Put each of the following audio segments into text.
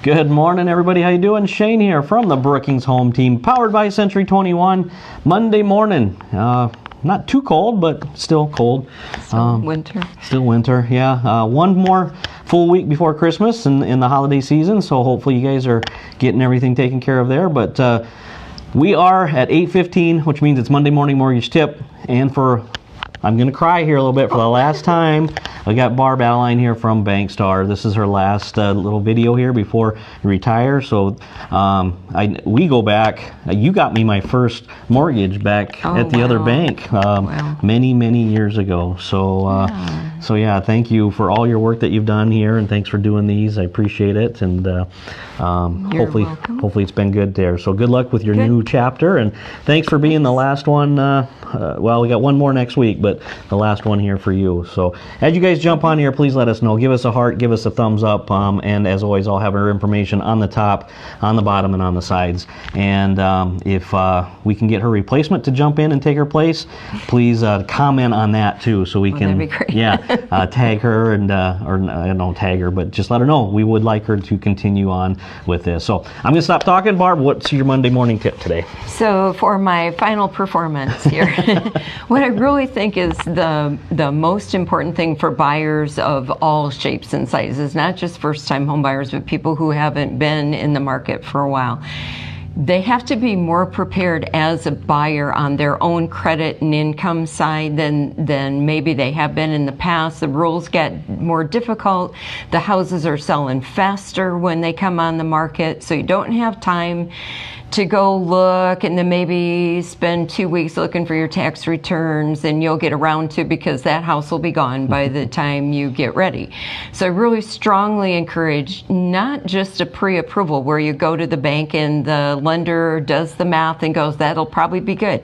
Good morning, everybody. How you doing? Shane here from the Brookings Home Team, powered by Century 21. Monday morning. Not too cold, but still cold. Still winter. Still winter, yeah. One more full week before Christmas and in the holiday season, so hopefully you guys are getting everything taken care of there. But we are at 8:15, which means it's Monday Morning Mortgage Tip. And I'm going to cry here a little bit for the last time. I got Barb, Adelaine here from BankStar. This is her last little video here before you retire. So we go back. You got me my first mortgage back at the other bank many, many years ago. So yeah, thank you for all your work that you've done here, and thanks for doing these. I appreciate it, and hopefully it's been good there. So good luck with your new chapter, and thanks for being the last one. Well, we got one more next week, but the last one here for you. So as you guys jump on here, please let us know. Give us a heart, give us a thumbs up, and as always, I'll have our information on the top, on the bottom, and on the sides. And if we can get her replacement to jump in and take her place, please comment on that too, so we can, that'd be great. tag her, and or I don't tag her, but just let her know we would like her to continue on with this. So I'm going to stop talking. Barb, what's your Monday morning tip today? So for my final performance here, what I really think is the most important thing for buyers of all shapes and sizes, not just first-time home buyers, but people who haven't been in the market for a while. They have to be more prepared as a buyer on their own credit and income side than maybe they have been in the past. The rules get more difficult. The houses are selling faster when they come on the market, so you don't have time to go look and then maybe spend 2 weeks looking for your tax returns, and you'll get around to, because that house will be gone by the time you get ready. So I really strongly encourage not just a pre-approval where you go to the bank and the lender does the math and goes, that'll probably be good.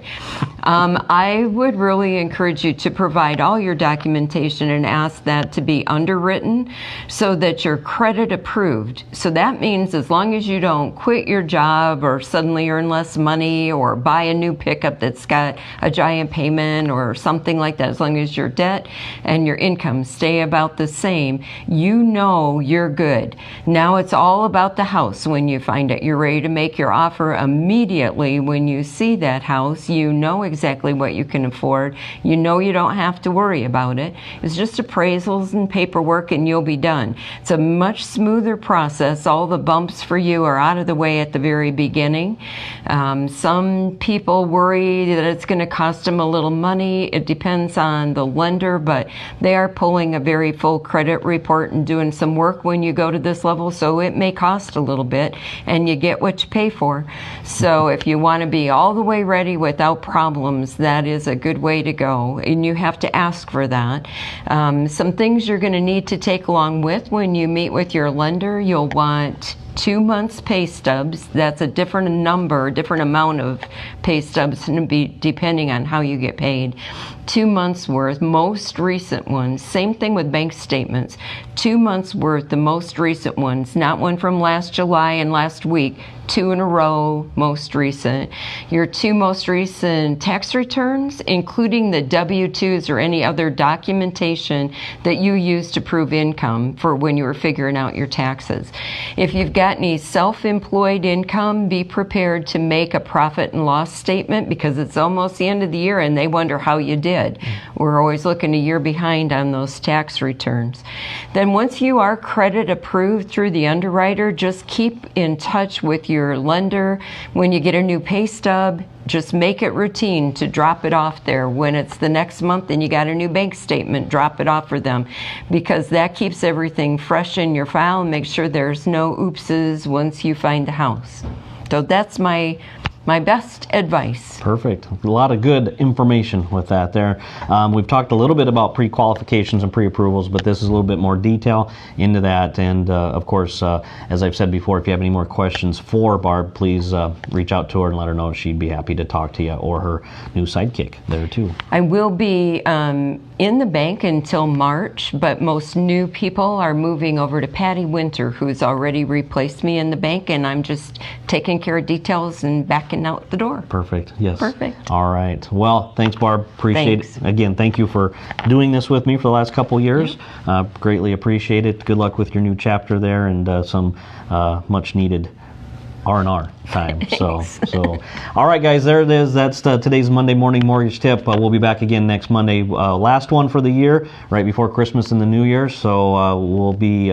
I would really encourage you to provide all your documentation and ask that to be underwritten so that you're credit approved. So that means as long as you don't quit your job or suddenly earn less money or buy a new pickup that's got a giant payment or something like that, as long as your debt and your income stay about the same, you know you're good. Now it's all about the house. When you find out you're ready to make your offer immediately, when you see that house, you know exactly what you can afford. You know you don't have to worry about it. It's just appraisals and paperwork and you'll be done. It's a much smoother process. All the bumps for you are out of the way at the very beginning. Some people worry that it's going to cost them a little money. It depends on the lender, but they are pulling a very full credit report and doing some work when you go to this level, so it may cost a little bit, and you get what you pay for. So if you want to be all the way ready without problems, that is a good way to go, and you have to ask for that. Some things you're going to need to take along with when you meet with your lender. You'll want 2 months pay stubs. That's a different number, different amount of pay stubs, and be depending on how you get paid. 2 months worth, most recent ones. Same thing with bank statements. 2 months worth, the most recent ones, not one from last July and last week. 2 in a row, most recent. Your 2 most recent tax returns, including the W-2s or any other documentation that you use to prove income for when you were figuring out your taxes. If you've got any self-employed income, be prepared to make a profit and loss statement, because it's almost the end of the year and they wonder how you did. We're always looking a year behind on those tax returns. Then once you are credit approved through the underwriter, just keep in touch with your lender. When you get a new pay stub, just make it routine to drop it off there. When it's the next month and you got a new bank statement, drop it off for them, because that keeps everything fresh in your file and makes sure there's no oopses once you find the house. So that's my best advice. Perfect. A lot of good information with that there. We've talked a little bit about pre-qualifications and pre-approvals, but this is a little bit more detail into that. And of course, as I've said before, if you have any more questions for Barb, please reach out to her and let her know. She'd be happy to talk to you, or her new sidekick there too. I will be in the bank until March, but most new people are moving over to Patty Winter, who's already replaced me in the bank, and I'm just taking care of details and backing out the door. Perfect. Yes. Perfect. All right. Well, thanks, Barb. Appreciate Thanks. it. Again, thank you for doing this with me for the last couple years. Greatly appreciate it. Good luck with your new chapter there, and some much needed R&R time. So, all right, guys, there it is. That's today's Monday morning mortgage tip. We'll be back again next Monday. Last one for the year, right before Christmas and the New Year. So we'll be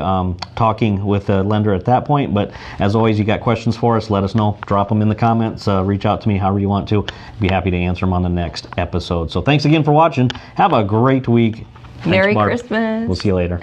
talking with a lender at that point. But as always, you got questions for us, let us know. Drop them in the comments. Reach out to me however you want to. Be happy to answer them on the next episode. So thanks again for watching. Have a great week. Thanks, Merry Barb. Christmas. We'll see you later.